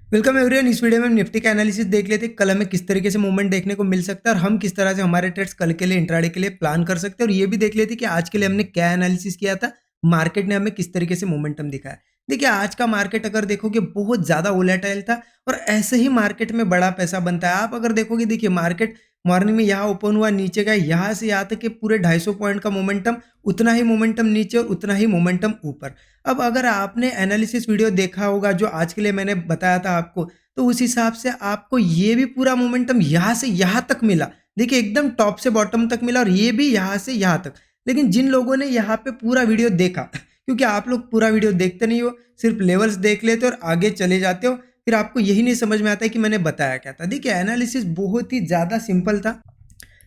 Welcome everyone. इस video में हम निफ्टी का एनालिसिस देख लेते हैं। कल हमें किस तरीके से मूवमेंट देखने को मिल सकता है और हम किस तरह से हमारे ट्रेड्स कल के लिए इंट्राडे के लिए प्लान कर सकते हैं, और ये भी देख लेते हैं कि आज के लिए हमने क्या एनालिसिस किया था, मार्केट ने हमें किस तरीके से मोमेंटम दिखाया। देखिए, आज का मार्केट अगर देखोगे बहुत ज़्यादा वोलेटाइल था और ऐसे ही मार्केट में बड़ा पैसा बनता है। आप अगर देखोगे, देखिए मार्केट मॉर्निंग में यहाँ ओपन हुआ, नीचे गया, यहाँ से यहाँ तक कि पूरे 250 पॉइंट का मोमेंटम, उतना ही मोमेंटम नीचे और उतना ही मोमेंटम ऊपर। अब अगर आपने एनालिसिस वीडियो देखा होगा जो आज के लिए मैंने बताया था आपको, तो उस हिसाब से आपको ये भी पूरा मोमेंटम यहाँ से यहाँ तक मिला। देखिए, एकदम टॉप से बॉटम तक मिला और ये भी यहाँ से यहाँ तक। लेकिन जिन लोगों ने यहाँ पे पूरा वीडियो देखा क्योंकि आप लोग पूरा वीडियो देखते नहीं हो, सिर्फ लेवल्स देख लेते हो और आगे चले जाते हो, फिर आपको यही नहीं समझ में आता है कि मैंने बताया क्या था। देखिए, एनालिसिस बहुत ही ज़्यादा सिंपल था।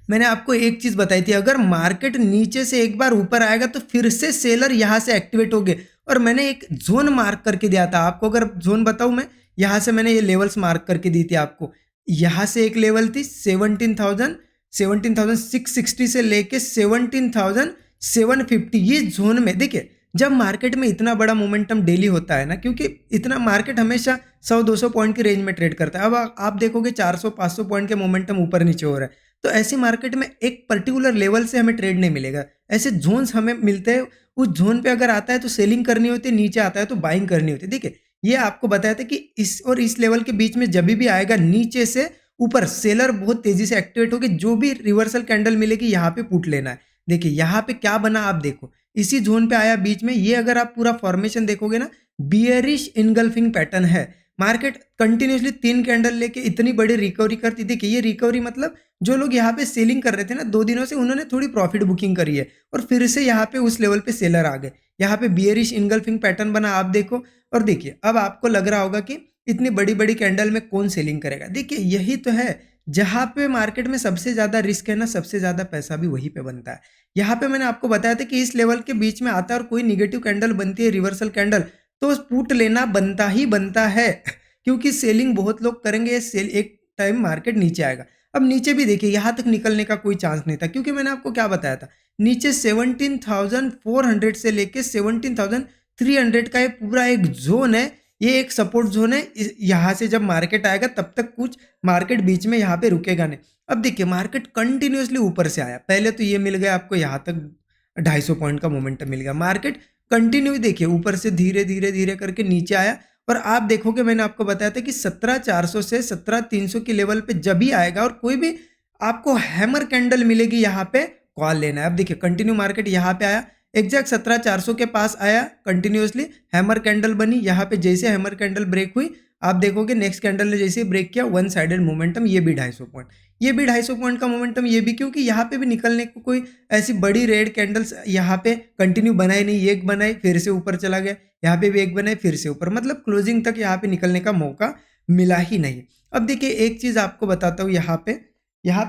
मैंने आपको एक चीज़ बताई थी, अगर मार्केट नीचे से एक बार ऊपर आएगा तो फिर से सेलर यहाँ से एक्टिवेट हो गए। और मैंने एक जोन मार्क करके दिया था आपको। अगर जोन बताऊँ मैं, यहाँ से मैंने ये लेवल्स मार्क करके दी थी आपको। यहाँ से एक लेवल थी 17,660 से लेके 17,750। ये जोन में देखिए, जब मार्केट में इतना बड़ा मोमेंटम डेली होता है ना, क्योंकि इतना मार्केट हमेशा 100-200 पॉइंट की रेंज में ट्रेड करता है। अब आप देखोगे 400-500 पॉइंट के मोमेंटम ऊपर नीचे हो रहा है, तो ऐसी मार्केट में एक पर्टिकुलर लेवल से हमें ट्रेड नहीं मिलेगा। ऐसे जोन्स हमें मिलते हैं। उस जोन पे अगर आता है तो सेलिंग करनी होती है, नीचे आता है तो बाइंग करनी होती है। देखिए, ये आपको बताया था कि इस और इस लेवल के बीच में जब भी आएगा नीचे से ऊपर, सेलर बहुत तेजी से एक्टिवेट होगी। जो भी रिवर्सल कैंडल मिलेगी यहाँ पे पुट लेना है। देखिए, यहाँ पे क्या बना आप देखो, इसी जोन पे आया बीच में। ये अगर आप पूरा फॉर्मेशन देखोगे ना, बियरिश इनगल्फिंग पैटर्न है। मार्केट कंटिन्यूसली 3 कैंडल लेके इतनी बड़ी रिकवरी करती। देखिए, ये रिकवरी मतलब जो लोग यहाँ पे सेलिंग कर रहे थे ना 2 दिनों से, उन्होंने थोड़ी प्रॉफिट बुकिंग करी है और फिर से यहाँ पे उस लेवल पे सेलर आ गए। यहाँ पे बियरिश इनगल्फिंग पैटर्न बना, आप देखो। और देखिए, अब आपको लग रहा होगा कि इतनी बड़ी-बड़ी कैंडल में कौन सेलिंग करेगा। देखिए, यही तो है, जहाँ पे मार्केट में सबसे ज़्यादा रिस्क है ना, सबसे ज़्यादा पैसा भी वहीं पे बनता है। यहाँ पे मैंने आपको बताया था कि इस लेवल के बीच में आता है और कोई नेगेटिव कैंडल बनती है, रिवर्सल कैंडल, तो पुट लेना बनता ही बनता है क्योंकि सेलिंग बहुत लोग करेंगे। सेल एक टाइम मार्केट नीचे आएगा। अब नीचे भी देखिए, यहाँ तक निकलने का कोई चांस नहीं था, क्योंकि मैंने आपको क्या बताया था, नीचे 17,400 से लेके 17,300 का ये पूरा एक जोन है। ये एक सपोर्ट जोन है। यहाँ से जब मार्केट आएगा तब तक कुछ मार्केट बीच में यहाँ पे रुकेगा नहीं। अब देखिए, मार्केट कंटिन्यूअसली ऊपर से आया। पहले तो ये मिल गया आपको, यहाँ तक 250 पॉइंट का मोमेंटम मिल गया। मार्केट कंटिन्यू देखिए ऊपर से धीरे धीरे धीरे करके नीचे आया। और आप देखोगे, मैंने आपको बताया था कि 17,400 से 17,300 के लेवल पे जब भी आएगा और कोई भी आपको हैमर कैंडल मिलेगी, यहाँ पे कॉल लेना है। अब देखिए, कंटिन्यू मार्केट यहाँ पे आया, एग्जैक्ट 17,400 के पास आया, कंटिन्यूअसली हैमर कैंडल बनी। यहाँ पे जैसे हैमर कैंडल ब्रेक हुई, आप देखोगे नेक्स्ट कैंडल ने जैसे ब्रेक किया, वन साइडेड मोमेंटम, ये भी 250 पॉइंट, ये भी 250 पॉइंट का मोमेंटम, ये भी, क्योंकि यहाँ पे भी निकलने को कोई ऐसी बड़ी रेड कैंडल्स यहाँ पे कंटिन्यू बनाई नहीं। एक बनाई फिर से ऊपर चला गया, यहाँ पे भी एक बनाई फिर से ऊपर, मतलब क्लोजिंग तक यहाँ पे निकलने का मौका मिला ही नहीं। अब देखिए, एक चीज़ आपको बताता हूँ, यहाँ पे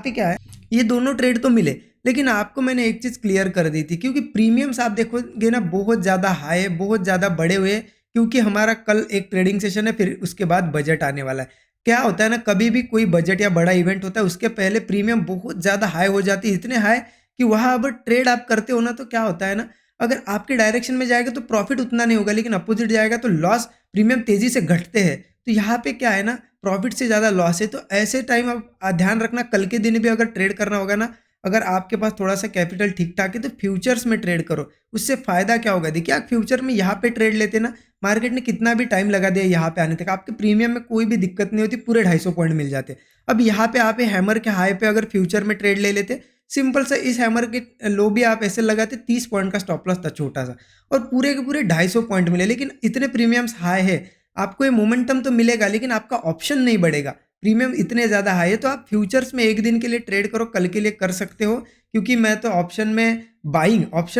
क्या है, ये दोनों ट्रेड तो मिले, लेकिन आपको मैंने एक चीज़ क्लियर कर दी थी, क्योंकि प्रीमियम्स आप देखोगे ना बहुत ज़्यादा हाई है, बहुत ज़्यादा बड़े हुए, क्योंकि हमारा कल एक ट्रेडिंग सेशन है, फिर उसके बाद बजट आने वाला है। क्या होता है ना, कभी भी कोई बजट या बड़ा इवेंट होता है, उसके पहले प्रीमियम बहुत ज़्यादा हाई हो जाती है, इतने हाई कि वहाँ अब ट्रेड आप करते हो ना, तो क्या होता है ना, अगर आपके डायरेक्शन में जाएगा तो प्रॉफिट उतना नहीं होगा, लेकिन अपोजिट जाएगा तो लॉस, प्रीमियम तेज़ी से घटते हैं। तो यहाँ पे क्या है ना, प्रॉफिट से ज़्यादा लॉस है। तो ऐसे टाइम आप ध्यान रखना, कल के दिन भी अगर ट्रेड करना होगा ना, अगर आपके पास थोड़ा सा कैपिटल ठीक ठाक है तो फ्यूचर्स में ट्रेड करो। उससे फ़ायदा क्या होगा, देखिए आप फ्यूचर में यहाँ पे ट्रेड लेते ना, मार्केट ने कितना भी टाइम लगा दिया यहाँ पे आने तक, आपके प्रीमियम में कोई भी दिक्कत नहीं होती, पूरे 250 पॉइंट मिल जाते। अब यहाँ पे आप हैमर के हाई पे अगर फ्यूचर में ट्रेड ले लेते, सिंपल सा इस हैमर के लो भी आप ऐसे लगाते, 30 पॉइंट का स्टॉप लॉस था छोटा सा, और पूरे के पूरे 250 पॉइंट मिले। लेकिन इतने प्रीमियम्स हाई है, आपको ये मोमेंटम तो मिलेगा लेकिन आपका ऑप्शन नहीं बढ़ेगा। प्रीमियम इतने ज़्यादा हाई है, तो आप फ्यूचर्स में एक दिन के लिए ट्रेड करो, कल के लिए कर सकते हो। क्योंकि मैं तो ऑप्शन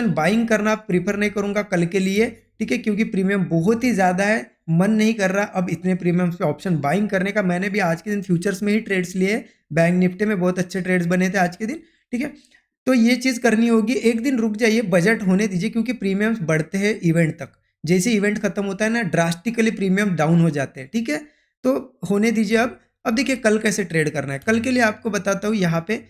बाइंग करना प्रीफर नहीं करूँगा कल के लिए, ठीक है, क्योंकि प्रीमियम बहुत ही ज़्यादा है, मन नहीं कर रहा अब इतने प्रीमियम्स पे ऑप्शन बाइंग करने का। मैंने भी आज के दिन फ्यूचर्स में ही ट्रेड्स लिए, बैंक निफ्टी में बहुत अच्छे ट्रेड्स बने थे आज के दिन, ठीक है। तो ये चीज़ करनी होगी, एक दिन रुक जाइए, बजट होने दीजिए, क्योंकि प्रीमियम्स बढ़ते हैं इवेंट तक। जैसे इवेंट खत्म होता है ना, ड्रास्टिकली प्रीमियम डाउन हो जाते हैं, ठीक है। तो होने दीजिए अब देखिए कल कैसे ट्रेड करना है। कल के लिए आपको बताता हूँ, यहाँ पे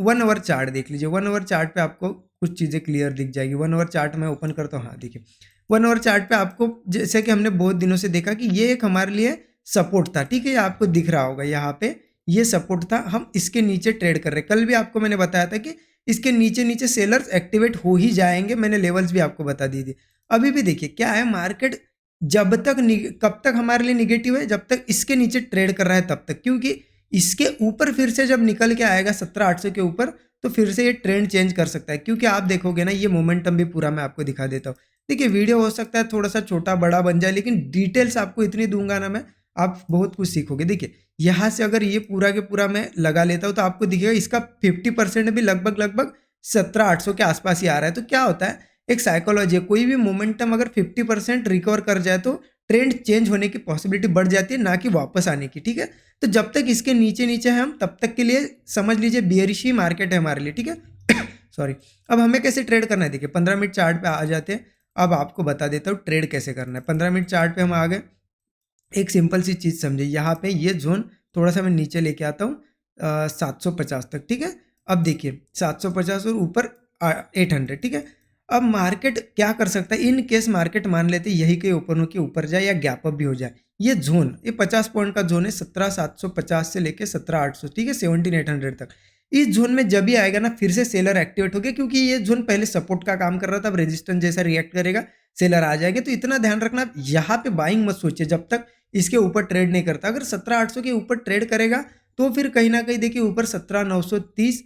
1 आवर चार्ट देख लीजिए। 1 आवर चार्ट पे आपको कुछ चीज़ें क्लियर दिख जाएगी। 1 आवर चार्ट मैं ओपन करता हूँ, हाँ देखिए 1 आवर चार्ट पे आपको, जैसे कि हमने बहुत दिनों से देखा कि ये एक हमारे लिए सपोर्ट था, ठीक है, ये आपको दिख रहा होगा यहाँ पे, ये सपोर्ट था, हम इसके नीचे ट्रेड कर रहे हैं। कल भी आपको मैंने बताया था कि इसके नीचे नीचे सेलर्स एक्टिवेट हो ही जाएंगे, मैंने लेवल्स भी आपको बता दी थी। अभी भी देखिए क्या है, मार्केट जब तक कब तक हमारे लिए निगेटिव है, जब तक इसके नीचे ट्रेड कर रहा है तब तक, क्योंकि इसके ऊपर फिर से जब निकल के आएगा 17,800 के ऊपर तो फिर से ये ट्रेंड चेंज कर सकता है, क्योंकि आप देखोगे ना, ये मोमेंटम भी पूरा मैं आपको दिखा देता हूँ। देखिए वीडियो हो सकता है थोड़ा सा छोटा बड़ा बन जाए, लेकिन डिटेल्स आपको इतनी दूंगा ना मैं, आप बहुत कुछ सीखोगे। देखिए यहाँ से अगर ये पूरा के पूरा मैं लगा लेता हूँ तो आपको दिखेगा इसका 50% भी लगभग 17,800 के आसपास ही आ रहा है। तो क्या होता है, एक साइकोलॉजी है, कोई भी मोमेंटम अगर 50% रिकवर कर जाए तो ट्रेंड चेंज होने की पॉसिबिलिटी बढ़ जाती है, ना कि वापस आने की, ठीक है। तो जब तक इसके नीचे नीचे है हम, तब तक के लिए समझ लीजिए बियरिश ही मार्केट है हमारे लिए, ठीक है। सॉरी। अब हमें कैसे ट्रेड करना है, देखिए 15 मिनट चार्ट पे आ जाते हैं। अब आपको बता देता हूँ ट्रेड कैसे करना है। 15 मिनट चार्ट पे हम आ गए। एक सिंपल सी चीज़ समझिए, यहाँ पे ये जोन थोड़ा सा मैं नीचे लेके आता हूँ 750 तक, ठीक है। अब देखिए 750 और ऊपर 800, ठीक है। अब मार्केट क्या कर सकता है, इन केस मार्केट मान लेते यही के ओपन हो के ऊपर जाए या गैप अप भी हो जाए, ये जोन, ये 50 पॉइंट का जोन है, 17,750 से लेके 17,800, ठीक है, 17,800 तक। इस जोन में जब भी आएगा ना, फिर से सेलर एक्टिवेट हो गया, क्योंकि ये जोन पहले सपोर्ट का काम कर रहा था, अब रेजिस्टेंस जैसा रिएक्ट करेगा, सेलर आ जाएंगे। तो इतना ध्यान रखना, यहाँ पे बाइंग मत सोचिए जब तक इसके ऊपर ट्रेड नहीं करता। अगर 17,800 के ऊपर ट्रेड करेगा तो फिर कहीं ना कहीं देखिए ऊपर 17,930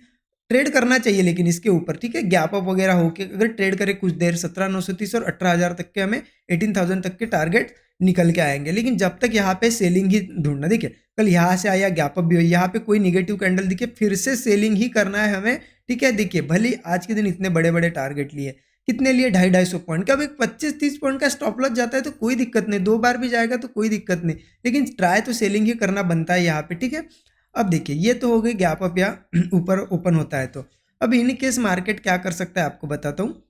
ट्रेड करना चाहिए, लेकिन इसके ऊपर, ठीक है, गैप अप वगैरह होके अगर ट्रेड करे कुछ देर 17,930 और 18,000 तक के, हमें 18,000 तक के टारगेट निकल के आएंगे। लेकिन जब तक यहाँ पे सेलिंग ही ढूंढना, देखिए कल यहाँ से आया गैप अप भी हो, यहाँ पे कोई निगेटिव कैंडल दिखे, फिर से सेलिंग ही करना है हमें, ठीक है। देखिए भले आज के दिन इतने बड़े बड़े टारगेट लिए, कितने लिए, 250-250 पॉइंट का। अब एक 25-30 पॉइंट का स्टॉप लॉस जाता है तो कोई दिक्कत नहीं, 2 बार भी जाएगा तो कोई दिक्कत नहीं, लेकिन ट्राई तो सेलिंग ही करना बनता है यहाँ पे, ठीक है। अब देखिए ये तो हो गई गैप अप या ऊपर ओपन होता है तो। अब इन केस मार्केट क्या कर सकता है आपको बताता हूँ,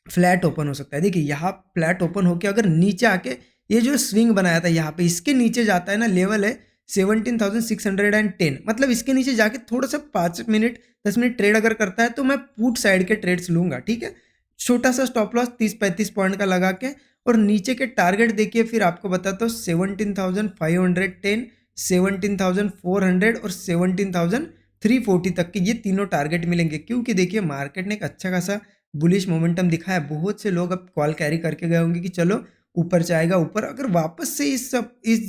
फ्लैट ओपन हो सकता है। देखिए यहाँ फ्लैट ओपन होकर अगर नीचे आके ये जो स्विंग बनाया था यहाँ पे, इसके नीचे जाता है ना, लेवल है 17,610, मतलब इसके नीचे जाके थोड़ा सा 5 मिनट 10 मिनट ट्रेड अगर करता है तो मैं पुट साइड के ट्रेड्स लूंगा, ठीक है। छोटा सा स्टॉप लॉस 30-35 पॉइंट का लगा के, और नीचे के टारगेट देखिए फिर आपको बताता हूँ 17,510, 17,400 और 17,340 तक के, ये तीनों टारगेट मिलेंगे, क्योंकि देखिए मार्केट ने एक अच्छा खासा बुलिश मोमेंटम दिखाया। बहुत से लोग अब कॉल कैरी करके गए होंगे कि चलो ऊपर जाएगा ऊपर, अगर वापस से इस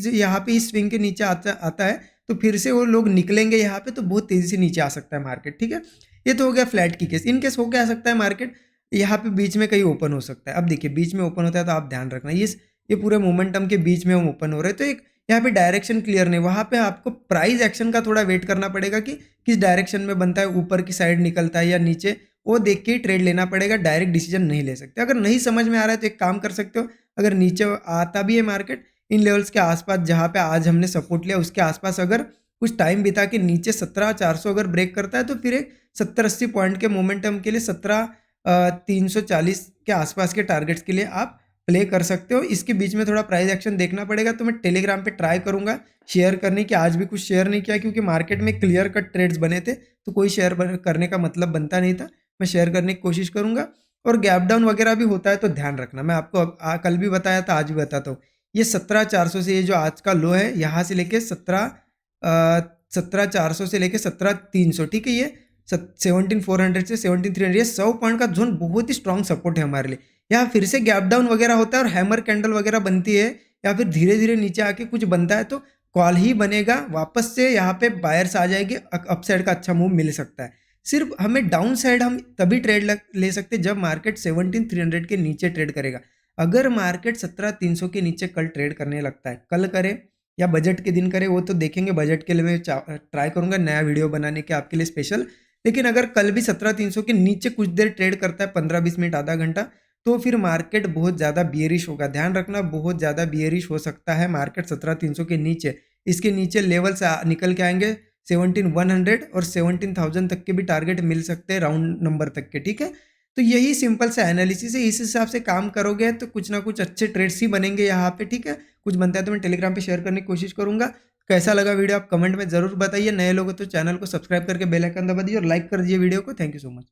यहाँ पे इस स्विंग के नीचे आता है तो फिर से वो लोग निकलेंगे यहाँ पे, तो बहुत तेजी से नीचे आ सकता है मार्केट, ठीक है। ये तो हो गया फ्लैट की केस। इन केस हो क्या सकता है मार्केट, यहाँ पे बीच में कहीं ओपन हो सकता है। अब देखिए बीच में ओपन होता है तो आप ध्यान रखना, ये पूरे मोमेंटम के बीच में हम ओपन हो रहे हैं, तो एक यहाँ पे डायरेक्शन क्लियर नहीं, वहाँ पे आपको प्राइस एक्शन का थोड़ा वेट करना पड़ेगा कि किस डायरेक्शन में बनता है, ऊपर की साइड निकलता है या नीचे, वो देख के ही ट्रेड लेना पड़ेगा, डायरेक्ट डिसीजन नहीं ले सकते। अगर नहीं समझ में आ रहा है तो एक काम कर सकते हो, अगर नीचे आता भी है मार्केट इन लेवल्स के आसपास जहाँ पे आज हमने सपोर्ट लिया, उसके आसपास अगर कुछ टाइम बिता के नीचे 17,400 अगर ब्रेक करता है तो फिर एक 70-80 पॉइंट के मोमेंटम के लिए 17,340 के आसपास के टारगेट्स के लिए आप प्ले कर सकते हो। इसके बीच में थोड़ा प्राइस एक्शन देखना पड़ेगा, तो मैं टेलीग्राम पे ट्राई करूंगा शेयर करने की। आज भी कुछ शेयर नहीं किया क्योंकि मार्केट में क्लियर कट ट्रेड्स बने थे, तो कोई शेयर करने का मतलब बनता नहीं था। मैं शेयर करने की कोशिश करूंगा। और गैप डाउन वगैरह भी होता है तो ध्यान रखना, मैं आपको कल भी बताया था, आज भी बताता हूँ। ये 17,400 से, ये जो आज का लो है, यहाँ से लेके 17,400 से लेके 17,300, ठीक है, ये 17,400 से 17,300, ये 100 पॉइंट का जोन बहुत ही स्ट्रॉन्ग सपोर्ट है हमारे लिए। यहाँ फिर से गैप डाउन वगैरह होता है और हैमर कैंडल वगैरह बनती है, या फिर धीरे धीरे नीचे आके कुछ बनता है तो कॉल ही बनेगा, वापस से यहाँ पे बायर्स आ जाएंगे, अपसाइड का अच्छा मूव मिल सकता है। सिर्फ हमें डाउन साइड हम तभी ट्रेड ले सकते जब मार्केट 17,300 के नीचे ट्रेड करेगा। अगर मार्केट 17,300 के नीचे कल ट्रेड करने लगता है, कल करे या बजट के दिन करे, वो तो देखेंगे, बजट के लिए मैं ट्राई करूंगा नया वीडियो बनाने के आपके लिए स्पेशल। लेकिन अगर कल भी 17,300 के नीचे कुछ देर ट्रेड करता है, 15-20 मिनट आधा घंटा, तो फिर मार्केट बहुत ज़्यादा बियरिश होगा। ध्यान रखना, बहुत ज़्यादा बियरिश हो सकता है मार्केट 17,300 के नीचे। इसके नीचे लेवल से निकल के आएंगे 17,100 और 17,000 तक के भी टारगेट मिल सकते हैं, राउंड नंबर तक के, ठीक है। तो यही सिंपल सा एनालिसिस है, इस हिसाब से काम करोगे तो कुछ ना कुछ अच्छे ट्रेड्स ही बनेंगे यहाँ पे, ठीक है। कुछ बनता है तो मैं टेलीग्राम पे शेयर करने की कोशिश करूंगा। कैसा लगा वीडियो आप कमेंट में जरूर बताइए। नए लोगों तो चैनल को सब्सक्राइब करके बेल आइकन दबा दीजिए और लाइक कर दीजिए वीडियो को। Thank you so much.